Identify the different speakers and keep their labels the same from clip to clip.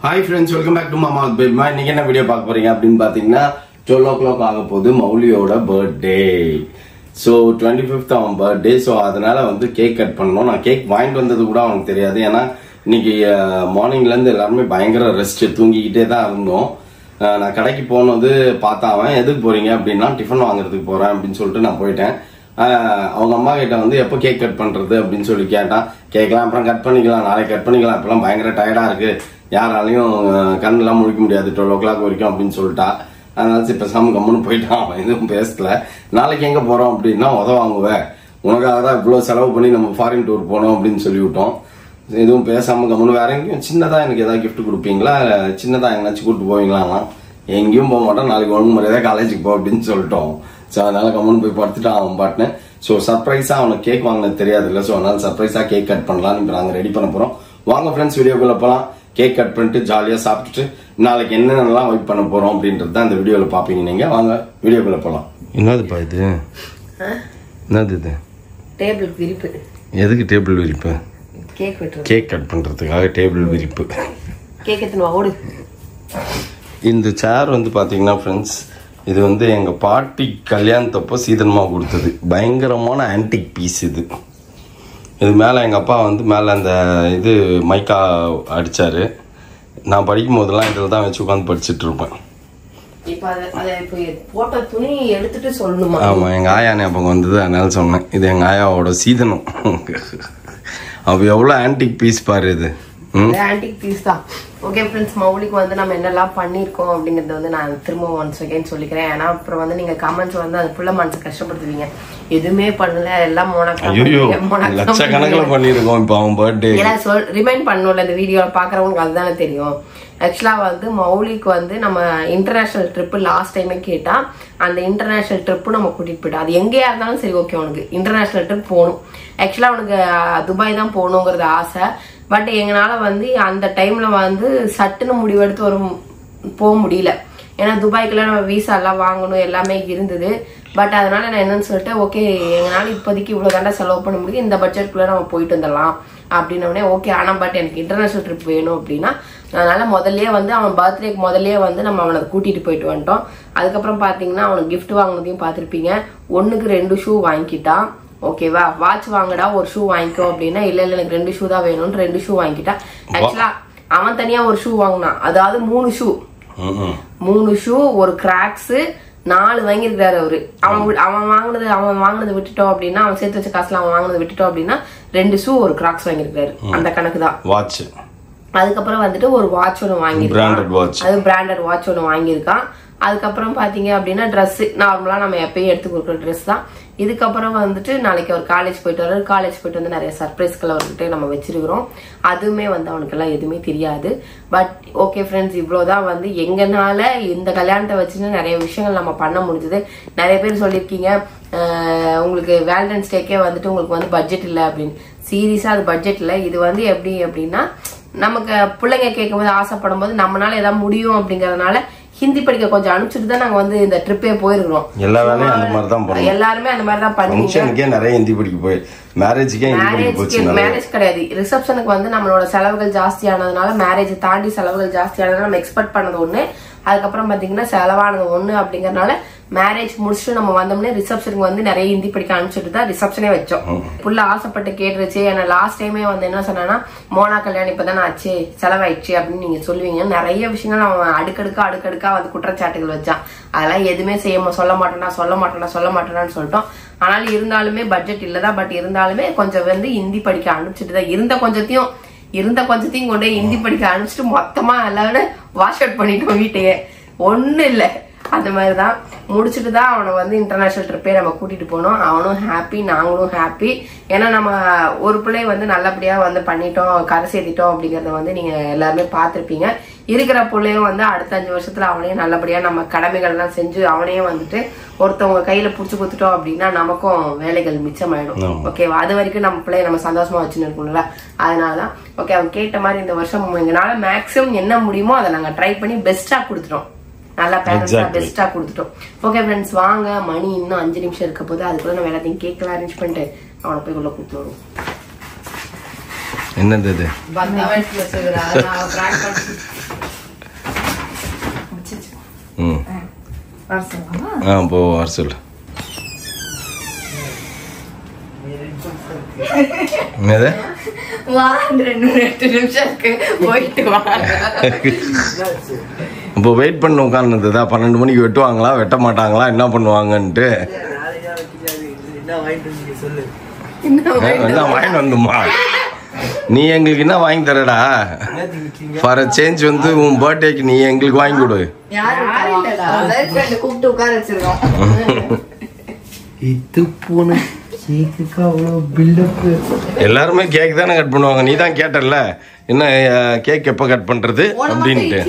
Speaker 1: Hi friends, welcome back to Mama's Baby. இன்னைக்கு என்ன video பார்க்க போறீங்க அப்படின்னு பாத்தீங்கன்னா 12 o'clock ஆக போகுது மௌலியோட பர்த்டே. ஸோ 25th அவன் பர்த்டே. ஸோ அதனால வந்து கேக் கட் பண்ணணும். நான் கேக் வாங்கிட்டு வந்தது கூட அவனுக்கு தெரியாது. ஏன்னா இன்னைக்கு மார்னிங்ல இருந்து எல்லாருமே பயங்கர ரெஸ்ட் தூங்கிக்கிட்டே தான் இருந்தோம். நான் கடைக்கு போனது பார்த்தா அவன் எதுக்கு போறீங்க அப்படின்னா டிஃபன் வாங்குறதுக்கு போறேன் அப்படின்னு சொல்லிட்டு நான் போயிட்டேன். அவங்க அம்மா கிட்ட வந்து எப்போ கேக் கட் பண்றது அப்படின்னு சொல்லி கேட்டான். கேட்கலாம் அப்புறம் கட் பண்ணிக்கலாம், நாளைக்கு கட் பண்ணிக்கலாம், இப்பெல்லாம் பயங்கர டயர்டா இருக்கு, யாராலையும் கண்ணெல்லாம் முழிக்க முடியாது 12 o'clock வரைக்கும் அப்படின்னு சொல்லிட்டா. அதனால இப்ப கம்முன்னு போயிட்டான். அவன் எதுவும் பேசல. நாளைக்கு எங்க போறோம் அப்படின்னா உதவாங்குவேன், உனக்காக தான் இவ்வளவு செலவு பண்ணி நம்ம ஃபாரின் டூர் போனோம் அப்படின்னு சொல்லி விட்டோம். எதுவும் பேசாம கம்முன்னு வேற எங்கேயும் சின்னதா எனக்கு ஏதாவது கிஃப்ட் கொடுப்பீங்களா, சின்னதா எங்கேயாச்சும் கூப்பிட்டு போவீங்களா? எங்கேயும் போக மாட்டோம், நாளைக்கு ஒழுங்கு முறையாக காலேஜுக்கு போ அப்படின்னு சொல்லிட்டோம். ஸோ அதனால கம்முன்னு போய் படுத்துட்டான் அவன் பாட்டுன்னு. ஸோ சர்ப்ரைஸா அவனுக்கு கேக் வாங்கினது தெரியாது இல்லை. ஸோ அதனால சர்ப்ரைஸா கேக் கட் பண்ணலாம் இப்போ நாங்கள் ரெடி பண்ண போறோம். வாங்க ஃப்ரெண்ட்ஸ் வீடியோக்குள்ள போகலாம். கேக் கட் பண்ணிட்டு ஜாலியா சாப்பிட்டுட்டு நாளைக்கு என்னென்னலாம் வெயிட் பண்ண போறோம் அப்படின்றது தான் இந்த வீடியோல பாப்பீங்க. நீங்க வாங்க வீடியோக்குள்ள போலாம். என்னதுப்பா இது? என்னது இது? டேபிள் விரிப்பு. எதுக்கு டேபிள் விரிப்பு? கேக் வெட்டுறது. கேக் கட் பண்றதுக்காக டேபிள் விரிப்பு. கேக் எத்தனை ஓடு. இந்த சேர் வந்து பாத்தீங்கன்னா ஃப்ரெண்ட்ஸ், இது வந்து எங்க பாட்டி கல்யாணத்தப்போ சீதனமா கொடுத்தது. பயங்கரமான ஆன்டிக் பீஸ் இது. இது மேலே எங்கள் அப்பா வந்து மேலே அந்த இது மைக்கா அடித்தார். நான் படிக்கும் போதெல்லாம் இதில் தான் வச்சு உட்காந்து படிச்சுட்டு இருப்பேன். ஆமாம், எங்கள் ஆயா ஞாபகம் வந்தது, அதனால சொன்னேன். இது எங்கள் ஆயாவோட சீதனம். அப்போ எவ்வளோ ஆன்டிக் பீஸ் பாரு இது.
Speaker 2: ஆன்டிக் பீஸ் தான். ஓகே ஃப்ரெண்ட்ஸ், மௌலிக்கு வந்து நம்ம என்னெல்லாம் பண்ணியிருக்கோம் அப்படிங்கறத வந்து நான் திரும்ப ஒன்ஸ் அகைன் சொல்லிக்கிறேன். ஏன்னா அப்புறம் வந்து நீங்க கமெண்ட்ஸ் வந்து அது ஃபுல்லா மனசு கஷ்டப்படுத்துவீங்க. எதுவுமே பண்ணல, எல்லாம்
Speaker 1: லட்சக்கணக்கில் பண்ணிருக்கோம். இப்போ அவன் பர்த்டே
Speaker 2: ரிமைண்ட் பண்ணல. இந்த வீடியோ பாக்குறவங்களுக்கு அதுதானே தெரியும். ஆக்சுவலா வந்து மௌலிக்கு வந்து நம்ம இன்டர்நேஷனல் ட்ரிப் லாஸ்ட் டைமே கேட்டா, அந்த இன்டர்நேஷனல் ட்ரிப்பு நம்ம கூட்டிட்டு போயிட்டோம். அது எங்கேயா இருந்தாலும் சரி ஓகே, உனக்கு இன்டர்நேஷனல் ட்ரிப் போகணும். ஆக்சுவலா அவனுக்கு துபாய் தான் போகணுங்கிறது ஆசை. பட் எங்களால வந்து அந்த டைம்ல வந்து சட்டுன்னு முடிவெடுத்து போக முடியல. ஏன்னா துபாய்க்குள்ள நம்ம விசா எல்லாம் வாங்கணும், எல்லாமே இருந்தது. பட் அதனால நான் என்னன்னு சொல்லிட்டு, ஓகே எங்களால இப்போதைக்கு இவ்வளவு தாண்டா செலவு பண்ண முடியும், இந்த பட்ஜெட்குள்ள நம்ம போயிட்டு வந்துடலாம் அப்படின்னே. ஓகே, ஆனா பட் எனக்கு இன்டர்நேஷனல் ட்ரிப் வேணும் அப்படின்னா, அதனால முதல்லயே வந்து அவன் பர்த்டேக்கு முதல்லயே வந்து நம்ம அவனை கூட்டிட்டு போயிட்டு வந்துட்டோம். அதுக்கப்புறம் பாத்தீங்கன்னா அவனுக்கு கிஃப்ட் வாங்கினதையும் பாத்திருப்பீங்க. 1க்கு 2 ஷூ வாங்கிக்கிட்டான். ஓகேவா, வாட்ச் வாங்கடா ஒரு ஷூ வாங்கிக்கோ அப்படின்னா, இல்ல எனக்கு 2 ஷூ தான் வேணும்னு 2 ஷூ வாங்கிட்டா. ஆக்சுவலா அவன் தனியா ஒரு ஷூ வாங்கினான். அதாவது 3 ஷூ, ஒரு கிராக்ஸ் 4 வாங்கியிருக்காரு அவரு. அவன் வாங்கினது விட்டுட்டோம் அப்படின்னா, அவன் சேர்த்து வச்ச காசுல அவன் வாங்கினது விட்டுட்டோம் அப்படின்னா 2 ஷூ ஒரு கிராக்ஸ் வாங்கியிருக்காரு. அந்த கணக்கு தான்.
Speaker 1: வாட்ச்,
Speaker 2: அதுக்கப்புறம் வந்துட்டு ஒரு வாட்ச் ஒன்று வாங்கியிருக்கான். அது பிராண்டட் வாட்ச் ஒன்று வாங்கியிருக்கான். அதுக்கப்புறம் பாத்தீங்க அப்படின்னா ட்ரெஸ் நார்மலா நம்ம எப்பயும் எடுத்து கொடுக்குற ட்ரெஸ் தான். இதுக்கப்புறம் வந்துட்டு நாளைக்கு அவர் காலேஜ் போயிட்டு வர்றாரு. காலேஜ் போயிட்டு வந்து நிறைய சர்ப்ரைஸ்களை அவர்கிட்ட நம்ம வச்சிருக்கிறோம். அதுவுமே வந்து அவனுக்கு எல்லாம் எதுவுமே தெரியாது. பட் ஓகே ஃப்ரெண்ட்ஸ், இவ்வளவுதான் வந்து எங்கனால இந்த கல்யாணத்தை வச்சுன்னு நிறைய விஷயங்கள் நம்ம பண்ண முடிஞ்சது. நிறைய பேர் சொல்லியிருக்கீங்க உங்களுக்கு வேலண்டைன்ஸ் டேக்கே வந்துட்டு உங்களுக்கு வந்து பட்ஜெட் இல்லை அப்படின்னு. சீரியஸா அது பட்ஜெட் இல்லை. இது வந்து எப்படி அப்படின்னா, நமக்கு பிள்ளைங்க கேட்கும் போது ஆசைப்படும் போது நம்மளால ஏதாவது முடியும் அப்படிங்கறதுனால ஹிந்தி படிக்க கொஞ்சம் அனுப்பிச்சுட்டு தான் நாங்க வந்து இந்த ட்ரிப்பே போயிருக்கிறோம். எல்லாருமே அந்த மாதிரி தான் பண்ணுவீங்க.
Speaker 1: நிறைய ஹிந்தி படிக்க போய் மேரேஜ்
Speaker 2: கிடையாது. ரிசப்ஷனுக்கு வந்து நம்மளோட செலவுகள் ஜாஸ்தியானதுனால, மேரேஜ் தாண்டி செலவுகள் ஜாஸ்தியானதுனால நம்ம எக்ஸ்பெக்ட் பண்ணது ஒண்ணு, அதுக்கப்புறம் பாத்தீங்கன்னா செலவானது ஒண்ணு. அப்படிங்கறதுனால மேரேஜ் முடிச்சுட்டு நம்ம வந்தோம்னே ரிசப்ஷனுக்கு வந்து நிறைய ஹிந்தி படிக்க அனுப்பிச்சுட்டு தான் ரிசப்ஷனே வச்சோம். புள்ள ஆசைப்பட்டு கேட்டுருச்சு. ஏன்னா லாஸ்ட் டைமே வந்து என்ன சொன்னா, மோனா கல்யாணம் இப்பதான் ஆச்சு, செலவாயிடுச்சு அப்படின்னு நீங்க சொல்லுவீங்க. நிறைய விஷயங்கள் அவன் அடுக்கடுக்கா வந்து குற்றச்சாட்டுகள் வச்சான். அதெல்லாம் எதுவுமே சொல்ல மாட்டேன்னு சொல்லிட்டோம். ஆனாலும் இருந்தாலுமே பட்ஜெட் இல்லதான். பட் இருந்தாலுமே கொஞ்சம் வந்து ஹிந்தி படிக்க அனுப்பிச்சுட்டு தான், இருந்த கொஞ்சத்தையும் கொண்டே ஹிந்தி படிக்க அனுப்பிச்சுட்டு மொத்தமா எல்லாரும் வாஷ் அவுட் பண்ணிட்டோம் வீட்டையே. ஒண்ணு இல்ல, அந்த மாதிரிதான் முடிச்சுட்டு தான் அவனை வந்து இன்டர்நேஷனல் ட்ரிப்பே நம்ம கூட்டிட்டு போனோம். அவனும் ஹாப்பி, நாங்களும் ஹாப்பி. ஏன்னா நம்ம ஒரு பிள்ளை வந்து நல்லபடியா வந்து பண்ணிட்டோம், கரை சேர்த்திட்டோம் அப்படிங்கறத வந்து நீங்க எல்லாருமே பாத்திருப்பீங்க. இருக்கிற பிள்ளையும் வந்து அடுத்த 5 வருஷத்துல அவனையும் நல்லபடியா நம்ம கடமைகள் எல்லாம் செஞ்சு அவனையும் வந்துட்டு ஒருத்தவங்க கையில புடிச்சு கொடுத்துட்டோம் அப்படின்னா நமக்கும் வேலைகள் மிச்சமாயிடும். ஓகேவா, அது வரைக்கும் நம்ம பிள்ளைய நம்ம சந்தோஷமா வச்சுன்னு இருக்கணும்ல. அதனாலதான் ஓகே, அவன் கேட்ட மாதிரி இந்த வருஷம் எங்களால மேக்ஸிமம் என்ன முடியுமோ அதை நாங்க ட்ரை பண்ணி பெஸ்டா கொடுத்துட்டோம். நல்லா பேரண்ட்ஸா பெஸ்டா கொடுத்துட்டோம். ஓகே ஃப்ரெண்ட்ஸ், வாங்க. மணி இன்னும் 5 நிமிஷம் இருக்க போது. அதுக்குள்ள நம்ம எல்லாத்தையும் கேக்லாம் அரேஞ்ச் பண்ணிட்டு அவனை போய் உள்ள கூப்பிட்டு வருவோம்.
Speaker 1: என்னது இது? போ வர சொல்லு. என்னது
Speaker 2: 2 நிமிஷத்துக்கு போயிட்டு வா.
Speaker 1: இப்போ வெயிட் பண்ண உட்காந்துதான் 12 மணிக்கு வெட்டுவாங்களா வெட்ட மாட்டாங்களா என்ன பண்ணுவாங்கன்ட்டு என்ன வாங்கி வந்துமா. நீ எங்களுக்கு என்ன வாங்கி தரடா ஃபார் அ சேஞ்ச் வந்து உன் பர்த்டேக்கு நீ எங்களுக்கு வாங்கி கொடு.
Speaker 2: கூப்பிட்டு உட்கார வச்சிருக்கோம்.
Speaker 1: எல்லாருமே கேக் தானே கட் பண்ணுவாங்க. நீ தான் கேட்டல என்ன கேக் எப்ப கட் பண்றது அப்படின்ட்டு.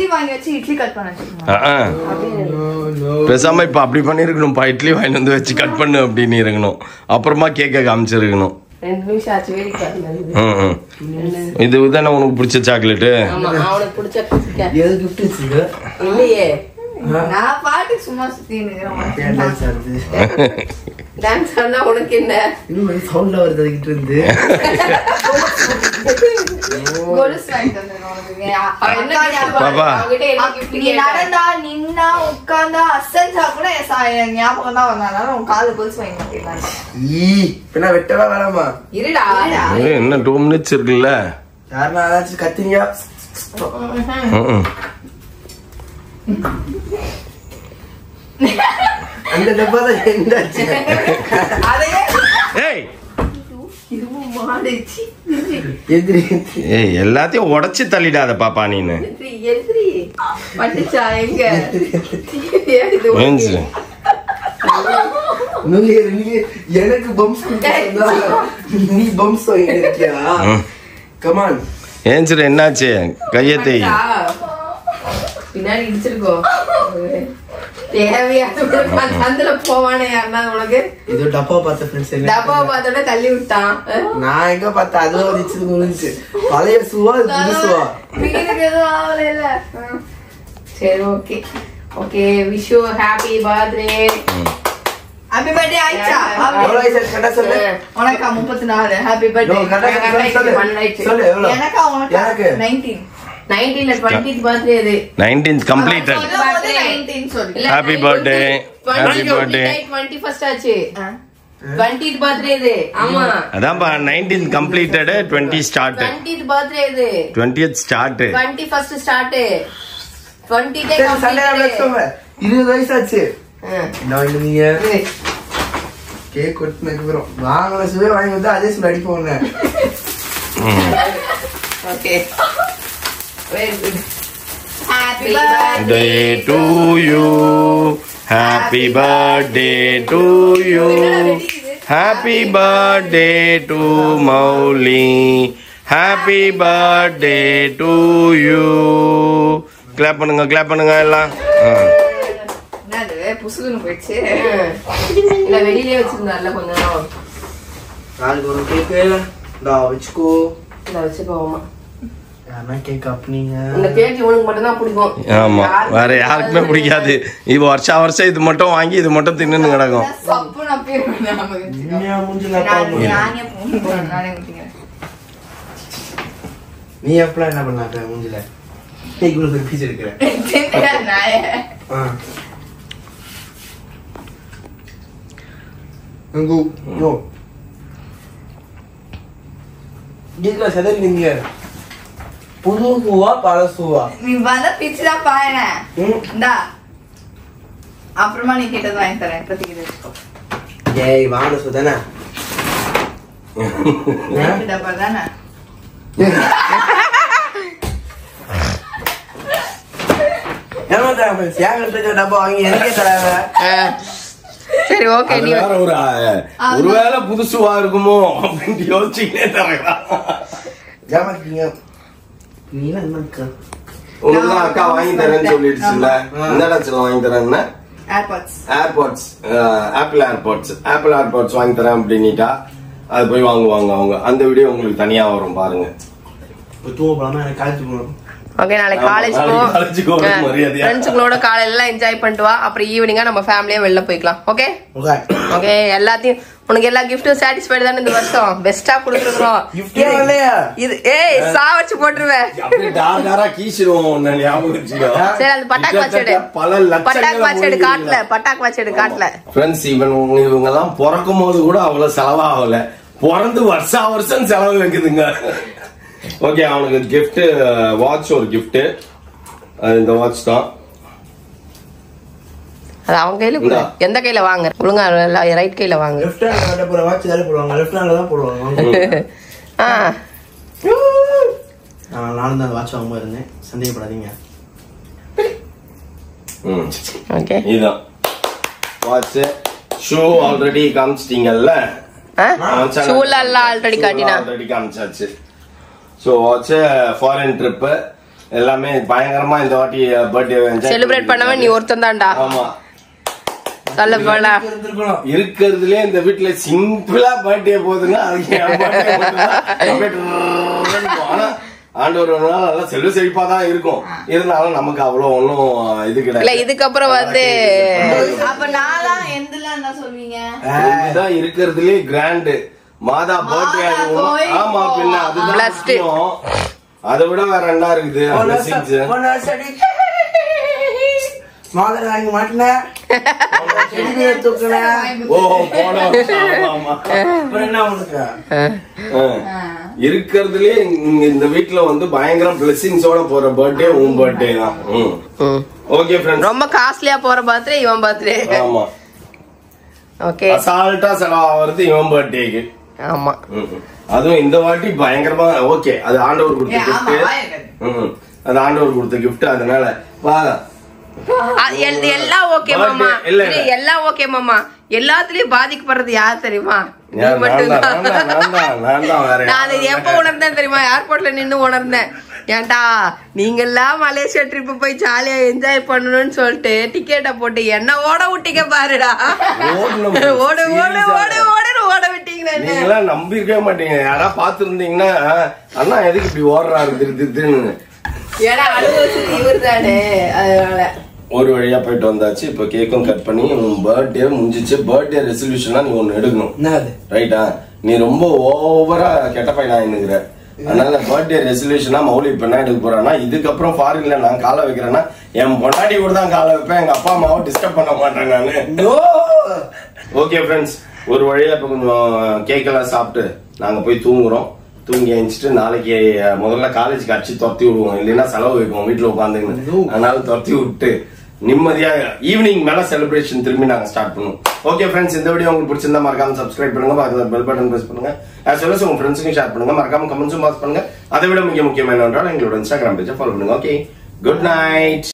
Speaker 1: பேசாம இப்ப அப்படி பண்ணிருக்கணும்ப்பா. இட்லி வாங்கி வந்து வச்சு கட் பண்ணு அப்படின்னு இருக்கணும். அப்புறமா கேக்க காமிச்சிருக்கணும். இது தானே உனக்கு பிடிச்ச சாக்லேட்டு.
Speaker 2: நான் பாட்டு சும்மா சுத்தி டான்ஸ் ஆனா உனக்கு என்ன
Speaker 3: இன்னும் சவுண்ட்ல வருது அதுகிட்ட இருந்து.
Speaker 1: பாப்பா
Speaker 2: நின்னா உட்கார்ந்தா அசஞ்சா கூட ஞாபகம் தான் வந்தாலும் உன் கால கொலுசு வாங்கி
Speaker 3: மாட்டேன். வெட்டவா வேணாமா
Speaker 2: இருடா.
Speaker 1: என்ன 2 minutes இருக்குல்ல.
Speaker 3: யாருன்னா ஏதாச்சும் கத்திரியா அந்த டப்பா தான் எந்தாச்சு.
Speaker 1: எல்லாத்தையும் உடைச்சு தள்ளிடாத பாப்பா நீனு.
Speaker 3: எனக்கு பம்ஸ் நீ பம்ஸ் இருக்கியா? கமான்
Speaker 1: ஏன்சர் என்னாச்சு கையத்தை
Speaker 2: பின்னாடி இடிச்சிருக்கோம். தேவையான போவானே யாருன்னா உனக்கு
Speaker 3: இது டப்பா பார்த்த ஃப்ரெண்ட்ஸ்
Speaker 2: டப்பா பார்த்தோட தள்ளி விட்டான். நான்
Speaker 3: எங்க பார்த்தேன் அதுவும் வந்துச்சு. பழைய சுவா புது சுவா
Speaker 2: எதுவும் ஆகல இல்ல. சரி okay okay. Wish you happy birthday. Happy birthday ஆயிச்சா?
Speaker 3: எவ்வளவு ஆயிச்சா கரெக்ட்டா சொல்லு.
Speaker 2: உனக்கு 34. Happy birthday.
Speaker 3: சொல்லு எவ்வளவு? எனக்கு 19.
Speaker 2: 19th 20th birthday இது.
Speaker 1: 19th completed.
Speaker 2: 19 சொல்லு.
Speaker 1: Happy birthday. Happy birthday.
Speaker 2: 21st ஆச்சு. 20th birthday இது. ஆமா.
Speaker 1: அதான்ப்பா 19th completed 20 start.
Speaker 2: 20th birthday இது.
Speaker 1: 20th start.
Speaker 2: 21st start. 20th completed.
Speaker 3: 20 வயசு ஆச்சு. என்ன நீங்க கேக் கொட்டினதுக்கு அப்புறம் வாங்கல சுவே வாங்கி வந்து அதே சுவே அடிப்போங்க.
Speaker 2: Okay. Very good. Happy
Speaker 1: birthday to you. Happy birthday to you. Happy birthday to Mauli. Happy birthday to you. Clap பண்ணுங்க எல்லாம்.
Speaker 2: என்னது புசுகுன்னு போயிடுச்சு. இல்ல வெளியிலே வச்சிருந்தார்ல கொஞ்ச நேரம்.
Speaker 3: நாளைக்கு ஒரு கேக்கு டா வச்சுக்கோ.
Speaker 2: இத வச்சுக்கோமா.
Speaker 1: ஆமா வேற யாருக்குமே பிடிக்காது. இது வருஷம் இது மட்டும் வாங்கி இது மட்டும் தின்னு கிடக்கும்.
Speaker 3: நீ எப்பலாம் என்ன பண்ணாக்க மூஞ்சில பீஸ் எடுக்கிற சதல் நீங்க புது பூவா பழசுவா?
Speaker 2: நீ வந்த பிச்சுதான் பாயன. அப்புறமா நீ கேட்டது வாங்கி தரேன். இப்போதைக்கு வச்சுக்கோ.
Speaker 3: ஏய் வாங்க சுதானா.
Speaker 2: டப்பா தானே.
Speaker 3: டப்பா வாங்கி எனக்கே தராங்க.
Speaker 2: சரி ஓகே. நீ
Speaker 1: வேற ஒருவேளை புதுசுவா இருக்குமோ அப்படின்னு யோசிச்சுக்கிட்டே தரேன்.
Speaker 3: ஜாமாக்கிங்க நீ என்னக்கா
Speaker 1: உங்களுக்கு அக்கா வாங்கி தரேன்னு சொல்லிடுச்சுல்ல. என்னடா சொல்ல வாங்கி தரேன்னா
Speaker 2: ஏர்பாட்ஸ்
Speaker 1: ஆப்பிள் ஏர்பாட்ஸ் வாங்கி தரேன் அப்படின்னுட்டா அது போய் வாங்குவாங்க அவங்க. அந்த வீடியோ உங்களுக்கு தனியா வரும் பாருங்க.
Speaker 2: ஓகே. நாளைக்கு காலேஜ்க்கு ஃப்ரெண்ட்ஸுங்களோட காலையில என்ஜாய் பண்ணிட்டு வா. அப்புறம் ஈவினிங்கா நம்ம ஃபேமிலியா வெளில போய்க்கலாம். Okay okay. எல்லாத்தையும் உனக்கு எல்லா கிஃப்டும் சாட்டிஸ்ஃபைடு தானே இந்த வருஷம்? பெஸ்டா கொடுத்துருக்கோம். இது ஏய் சாவச்சு போட்டுருவேன். சரி அந்த பட்டாக்கு வச்செடு. பட்டாக்கு வச்செடு காட்டல. பட்டாக்கு வச்செடு காட்டல.
Speaker 1: ஃப்ரெண்ட்ஸ் இவங்க எல்லாம் பிறக்கும் போது கூட அவ்வளவு செலவாகல. பிறந்து வருஷம் செலவு வைக்குதுங்க. ஓகே அவனுக்கு கிஃப்ட் வாட்ச் ஒரு கிஃப்ட். இந்த வாட்ச் தான்.
Speaker 2: அது அவங்க கையில கூட எந்த கையில வாங்க ஒழுங்கா ரைட் கையில வாங்க.
Speaker 3: லெஃப்ட் ஹேண்ட்ல போற வாட்ச் தான போடுவாங்க. லெஃப்ட் ஹேண்ட்ல தான் போடுவாங்க. நானும் தான் வாட்ச் வாங்க இருந்தேன். சந்தேகப்படாதீங்க.
Speaker 2: ஓகே
Speaker 1: இதான் வாட்ச். Shoe already காமிச்சிட்டீங்கல்ல?
Speaker 2: ஷூல எல்லாம் already
Speaker 1: காமிச்சாச்சு. So watch foreign trip எல்லாமே பயங்கரமா இந்த வாட்டி பர்த்டே
Speaker 2: செலிப்ரேட் பண்ணவே நீ ஒருத்தன் தான்டா.
Speaker 1: ஆமா
Speaker 2: சொல்ல போல
Speaker 1: இருக்கிறதுலே இந்த வீட்டுல சிம்பிளா பர்த்டே போகுதுன்னா ஆண்டவர் நல்லா செல்வ செழிப்பா தான் இருக்கும். இருந்தாலும் நமக்கு அவ்வளவு ஒன்னும் இது கிடையாது.
Speaker 2: இதுக்கப்புறம் வந்து
Speaker 1: இதுதான் இருக்கிறதுலே கிராண்ட் மாதா பர்த்டே. ஆமா பின்ன அதுதான். அதை விட வேற என்ன இருக்குது?
Speaker 3: மாதர் வாங்கி மாட்டினேன்.
Speaker 1: இருக்கிறதுலே இந்த வீட்டுல வந்து பயங்கர பிளெஸிங்ஸோட போற பர்த்டே உன் பர்த்டே தான். ஓகே ஃப்ரெண்ட்ஸ்
Speaker 2: ரொம்ப காஸ்ட்லியா போற பர்த்டே இவன் பர்த்டே.
Speaker 1: ஆமா
Speaker 2: ஓகே
Speaker 1: அசால்ட்டா செலவாகிறது இவன் பர்த்டேக்கு.
Speaker 2: ஆமா
Speaker 1: அதுவும் இந்த வாட்டி பயங்கரமா. ஓகே அது ஆண்டவர் கொடுத்த கிஃப்ட். அது ஆண்டவர் கொடுத்த கிஃப்ட். அதனால
Speaker 2: எல்லாம் ஓகே மாமா. எல்லாம் ஓகே மாமா. எல்லாத்துலயும் பாதிக்கப்படுறது யார் தெரியுமா? நான் எப்ப உணர்ந்தேன் தெரியுமா? ஏர்போர்ட்ல நின்னு உணர்ந்தேன். ஏன்டா நீங்க எல்லாம் மலேசியா ட்ரிப் போய் ஜாலியா என்ஜாய் பண்ணணும்னு சொல்லிட்டு டிக்கெட்டை போட்டு என்ன ஓட விட்டீங்க பாருடா. ஓடு ஓடு ஓடு ஓடு ஓட விட்டீங்க.
Speaker 1: நீங்க நம்பி இருக்கவே மாட்டீங்க. யாரா பாத்துருந்தீங்கன்னா அண்ணா எதுக்கு இப்படி ஓடுறாரு திருன்னு.
Speaker 2: ஏன்னா அனுபவிச்சது இவர் தானே. அதனால
Speaker 1: ஒரு வழியா போயிட்டு வந்தாச்சு. இப்ப கேக்கும் கட் பண்ணி பர்த்டே முடிஞ்சிச்சு. பர்த்டே ரெசல்யூஷனா நீ ஒண்ணு எடுக்கணும். ரைட்டா? நீ ரொம்ப ஓவரா கெட்ட பையனா இருக்கிற. அதனால பர்த்டே ரெசல்யூஷனா மௌலி இப்ப என்ன எடுக்க போறான்னா, இதுக்கப்புறம் ஃபாரின்ல நான் காலை வைக்கிறேன்னா என் பொண்டாட்டி கூட தான் காலை வைப்பேன். எங்க அப்பா அம்மாவை டிஸ்டர்ப் பண்ண மாட்டேன் நானு. ஓகே ஃப்ரெண்ட்ஸ் ஒரு வழியா இப்ப கொஞ்சம் கேக்கெல்லாம் சாப்பிட்டு நாங்க போய் தூங்குறோம். தூங்கி எழுந்துட்டு நாளைக்கு முதல்ல காலேஜுக்கு அடிச்சு துரத்தி விடுவோம். இல்லைன்னா செலவு வைப்போம் வீட்டுல உட்காந்துன்னு. அதனால துரத்தி விட்டு நிம்மதியா ஈவினிங் மேல செலிப்ரேஷன் திரும்பி நாங்க ஸ்டார்ட் பண்ணுவோம். ஓகே ஃப்ரெண்ட்ஸ் இந்த வீடியோ உங்களுக்கு பிடிச்சிருந்தா மறக்காம சப்ஸ்கிரைப் பண்ணுங்க. பக்கத்துல பெல் பட்டன் பிரஸ் பண்ணுங்க. as well as உங்க ஃப்ரெண்ட்ஸுக்கும் ஷேர் பண்ணுங்க. மறக்காம கமெண்ட்ஸும் பாஸ் பண்ணுங்க. அதை விட முக்கியமான எங்களோட இன்ஸ்டாகிராம் பேஜை ஃபாலோ பண்ணுங்க. Okay good night.